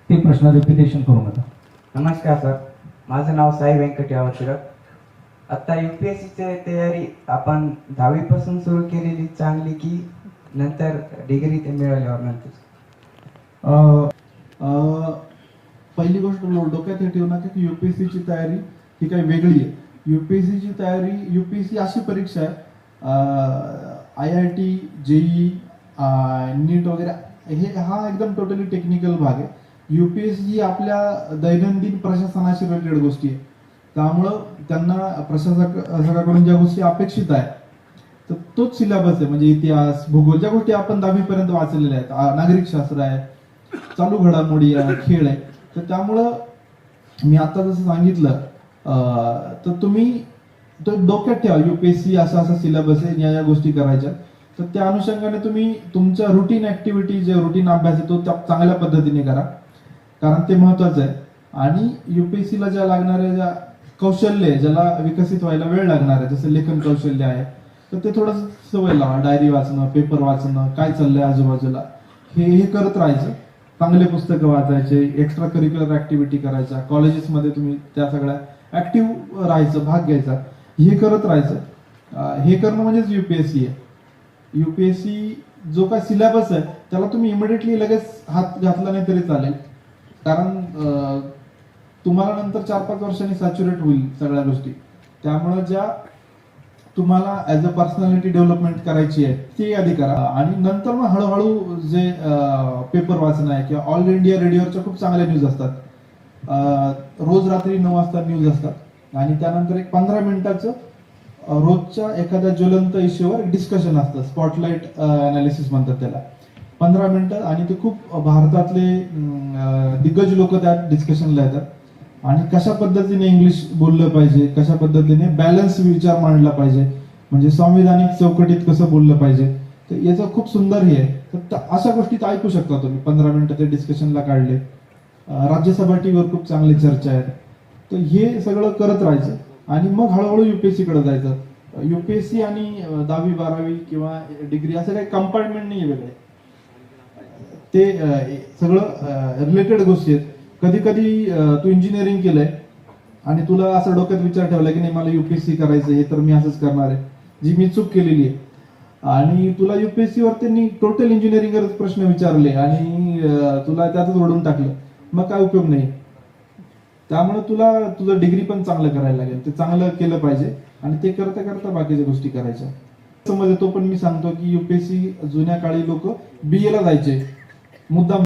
ते प्रश्न रिपिटेशन करू नका. नमस्कार सर, माझं नाव साई व्यंकटराव शिरक. आता UPSCची तयारी आपण 10वी पासून सुरू केलेली चांगली की नंतर डिग्री ते मिळाल्यावर नंतर? पहिली गोष्ट डोक्यात हे ठेवू नका की UPSC ची तयारी ही काही वेगळी आहे. UPSC ची तयारी, UPSC अशी परीक्षा आहे, IIT, JEE, नीट वगैरे हा एकदम टोटली टेक्निकल भाग आहे. UPSC ही आपल्या दैनंदिन प्रशासनाशी रिलेटेड गोष्टी आहे. त्यामुळं त्यांना प्रशासकाकडून ज्या गोष्टी अपेक्षित आहे तर तोच सिलेबस आहे. म्हणजे इतिहास, भूगोल, ज्या गोष्टी आपण 10वी पर्यंत वाचलेल्या आहेत, नागरिक शास्त्र आहे, चालू घडामोडी आहे, खेळ आहे. तर त्यामुळं मी आता जसं सांगितलं तर तुम्ही तो डोक्यात ठेवा, UPSC असा असा सिलेबस आहे, या गोष्टी करायच्या. तर त्या अनुषंगाने तुम्ही तुमच्या रुटीन ऍक्टिव्हिटी, जे रुटीन अभ्यास आहे तो चांगल्या पद्धतीने करा, कारण ते महत्वाचं आहे. आणि UPSC ला ज्या लागणाऱ्या ज्या कौशल्य आहे, ज्याला विकसित व्हायला वेळ लागणार आहे, जसं लेखन कौशल्य आहे, तर ते थोडंसं सवय लावा. डायरी वाचणं, पेपर वाचणं, काय चाललंय आजूबाजूला, हे करत राहायचं. चांगले पुस्तकं वाचायचे, एक्स्ट्रा करिक्युलर ऍक्टिव्हिटी करायच्या, कॉलेजेसमध्ये तुम्ही त्या सगळ्या ऍक्टिव्ह राहायचं, भाग घ्यायचा, हे करत राहायचं. हे करणं म्हणजेच UPSC आहे. UPSC जो काय सिलेबस आहे त्याला तुम्ही इमिडिएटली लगेच हात घातला नाही तरी चालेल, कारण तुम्हाला नंतर 4-5 वर्षांनी सॅच्युरेट होईल सगळ्या गोष्टी. त्यामुळे ज्या तुम्हाला ऍज अ पर्सनॅलिटी डेव्हलपमेंट करायची आहे ती आधी करा, आणि नंतर मग हळूहळू जे पेपर वाचणं आहे, किंवा ऑल इंडिया रेडिओवरच्या खूप चांगल्या न्यूज असतात, रोज रात्री 9 वाजता न्यूज असतात, आणि त्यानंतर एक 15 मिनिटाचं रोजच्या एखाद्या ज्वलंत इश्यूवर डिस्कशन असतं, स्पॉटलाइट अनालिसिस म्हणतात त्याला, 15 मिनिटं. आणि ते खूप भारतातले दिग्गज लोक त्यात डिस्कशनला येतात, आणि कशा पद्धतीने इंग्लिश बोललं पाहिजे, कशा पद्धतीने बॅलन्स विचार मांडला पाहिजे, म्हणजे संविधानिक चौकटीत कसं बोललं पाहिजे, तर याचं खूप सुंदर हे आहे. तर अशा गोष्टीत ऐकू शकता तुम्ही. 15 मिनिटं ते डिस्कशनला काढले. राज्यसभा टीव्हीवर खूप चांगली चर्चा आहे. तर हे सगळं करत राहायचं, आणि मग हळूहळू UPSC कडे जायचं. UPSC आणि 10वी 12वी किंवा डिग्री असं काही कंपार्टमेंट नाही वेगळे, ते सगळं रिलेटेड गोष्टी आहेत. कधी कधी तू इंजिनिअरिंग केलंय आणि तुला असं डोक्यात विचार ठेवला की नाही मला UPSC करायचं, हे तर मी असंच करणार आहे, जी मी चूक केलेली आहे, आणि तुला UPSC वर त्यांनी टोटल इंजिनिअरिंगवरच प्रश्न विचारले आणि तुला त्यातच ओढून टाकलं, मग काय उपयोग नाही. त्यामुळे तुला तुझं डिग्री पण चांगलं करायला लागेल, ते चांगलं केलं पाहिजे, आणि ते करता करता बाकीच्या गोष्टी करायच्या. समज तो पण मी सांगतो की UPSC जुन्या काळी लोक BA ला जायचे मुद्दाम.